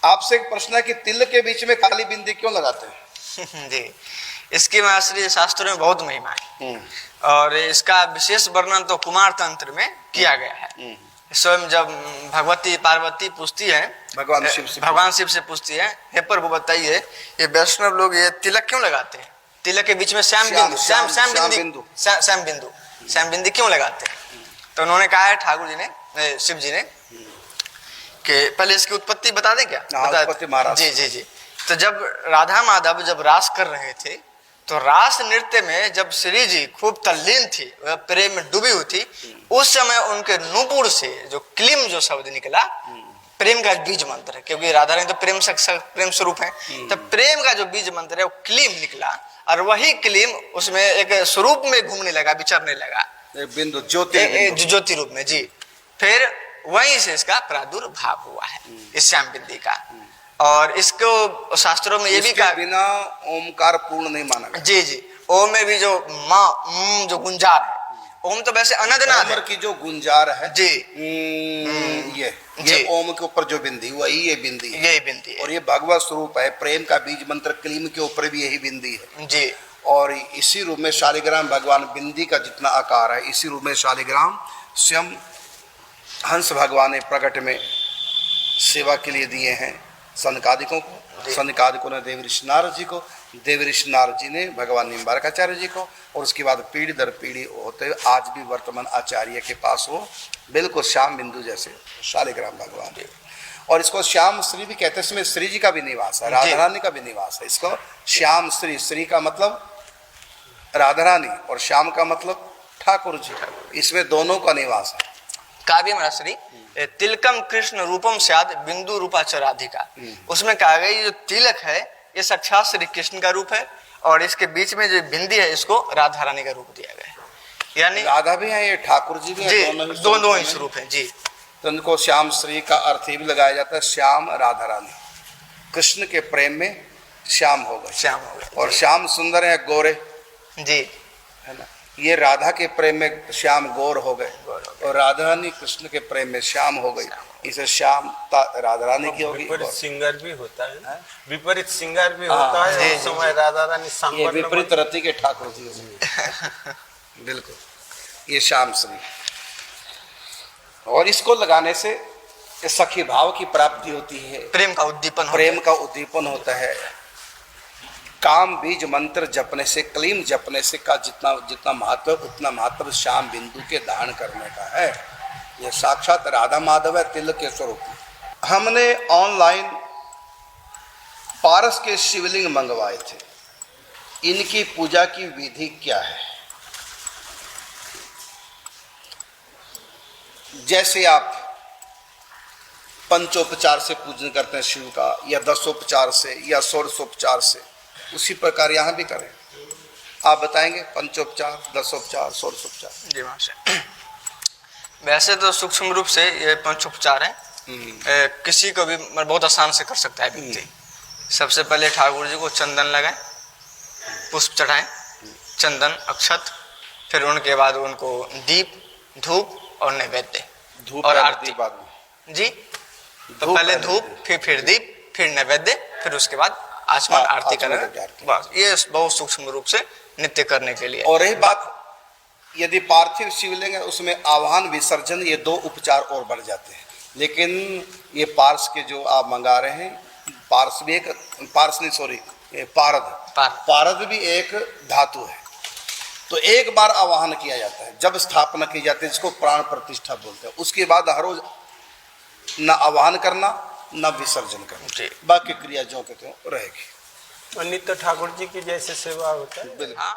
आपसे एक प्रश्न है कि तिल के बीच में काली बिंदी क्यों लगाते हैं? जी, इसकी शास्त्रीय शास्त्रों में बहुत महिमा है और इसका विशेष वर्णन तो कुमार तंत्र में किया गया है। स्वयं जब भगवती पार्वती पूछती है भगवान शिव से पूछती है, हे प्रभु बताइए ये वैष्णव लोग ये तिलक क्यों लगाते हैं? तिलक के बीच में श्याम बिंदी क्यों लगाते हैं? तो उन्होंने कहा है ठाकुर जी ने, शिव जी ने, कि पहले इसकी उत्पत्ति बता दें क्या? उत्पत्ति महाराज। जी। तो जब राधा माधव जब रास कर रहे थे तो रास नृत्य में जब श्री जी खूब तल्लीन थी, वह प्रेम में डूबी हुई थी, उस समय उनके नुपुर से जो क्लीम जो शब्द निकला, प्रेम का बीज मंत्र है, क्योंकि राधा रानी तो प्रेम स्वरूप है, तो प्रेम का जो बीज मंत्र है वो क्लीम निकला और वही क्लीम उसमें एक स्वरूप में घूमने लगा, विचरने लगा, बिंदु ज्योति रूप में। जी, फिर वहीं से इसका प्रादुर्भाव हुआ है इस श्याम बिंदी का। और इसको शास्त्रों में ये भी कहा, बिना ओमकार पूर्ण नहीं माना गया। जी, ओम में भी जो जो गुंजार है, ओम तो वैसे अनदनाद है की जो गुंजार है जी, ये ओम के ऊपर जो बिंदी वही ये बिंदी है, यही बिंदी है। और ये भगवत स्वरूप है, प्रेम का बीज मंत्र क्लीम के ऊपर भी यही बिंदी है जी। और इसी रूप में शालिग्राम भगवान बिंदी का जितना आकार है, इसी रूप में शालिग्राम स्वयं हंस भगवान ने प्रकट में सेवा के लिए दिए हैं सनकादिकों को। सनकादिकों ने देव ऋषि नारद जी को, देव ऋषि नारद जी ने भगवान निम्बारकाचार्य जी को, और उसके बाद पीढ़ी दर पीढ़ी होते हुए आज भी वर्तमान आचार्य के पास वो बिल्कुल श्याम बिंदु जैसे शालिग्राम भगवान। और इसको श्याम श्री भी कहते हैं, इसमें श्री जी का भी निवास है, राधा रानी का भी निवास है। इसको श्याम श्री, श्री का मतलब राधा रानी और श्याम का मतलब ठाकुर जी, इसमें दोनों का निवास है। काव्य में श्री तिलकम कृष्ण रूपम स्याद बिंदु रूपा च राधिका, उसमें कहा गया जो तिलक है ये साक्षात श्री कृष्ण का रूप है और इसके बीच में जो बिंदी है इसको राधा रानी का रूप दिया गया है, यानी राधा भी है, ये ठाकुर जी भी है, दोनों ही स्वरूप है जी। तो उनको श्याम श्री का अर्थ भी लगाया जाता है, श्याम राधा रानी, कृष्ण के प्रेम में श्याम हो गए, और श्याम सुंदर है गोरे जी, है ना, ये राधा के प्रेम में श्याम गौर हो गए और राधा रानी कृष्ण के प्रेम में श्याम हो गई, इसे श्याम राधा रानी की होगी। विपरीत सिंगर भी होता है, विपरीत सिंगर भी होता है, उस समय राधा रानी ये विपरीत रति के ठाकुर जी बिल्कुल, ये श्याम श्री। और इसको लगाने से सखी भाव की प्राप्ति होती है, प्रेम का उद्दीपन होता है। काम बीज मंत्र जपने से, क्लीम जपने से का जितना महत्व उतना महत्व श्याम बिंदु के धारण करने का है। यह साक्षात राधा माधव है तिलक के स्वरूप में। हमने ऑनलाइन पारस के शिवलिंग मंगवाए थे, इनकी पूजा की विधि क्या है? जैसे आप पंचोपचार से पूजन करते हैं शिव का, या दसोपचार से या षोडशोपचार से, उसी प्रकार यहाँ भी करें। आप बताएंगे पंचोपचार, दसोपचार, षोडशोपचार? जी महाशय, वैसे तो सूक्ष्म रूप से ये पंचोपचार है, किसी को भी बहुत आसान से कर सकता है व्यक्ति। सबसे पहले ठाकुर जी को चंदन लगाएं, पुष्प चढ़ाएं, चंदन अक्षत, फिर उनके बाद उनको दीप धूप और नैवेद्य, धूप और आरती बाद में जी। तो पहले धूप, फिर दीप, फिर नैवेद्य, फिर उसके बाद आचमन आरती करना, बस ये बहुत सूक्ष्म रूप से नित्य करने के लिए। और रही बात यदि पार्थिव शिवलिंग है उसमें आवाहन विसर्जन, ये दो उपचार और बढ़ जाते हैं। लेकिन ये पार्स के जो आप मंगा रहे हैं, पार्स भी एक पारद भी एक धातु है, तो एक बार आवाहन किया जाता है जब स्थापना की जाती है, जिसको प्राण प्रतिष्ठा बोलते हैं। उसके बाद हर रोज न आवाहन करना न विसर्जन करना, बाकी क्रिया जो के त्यों रहेगी। नित्य ठाकुर जी की जैसे सेवा होता है। हाँ।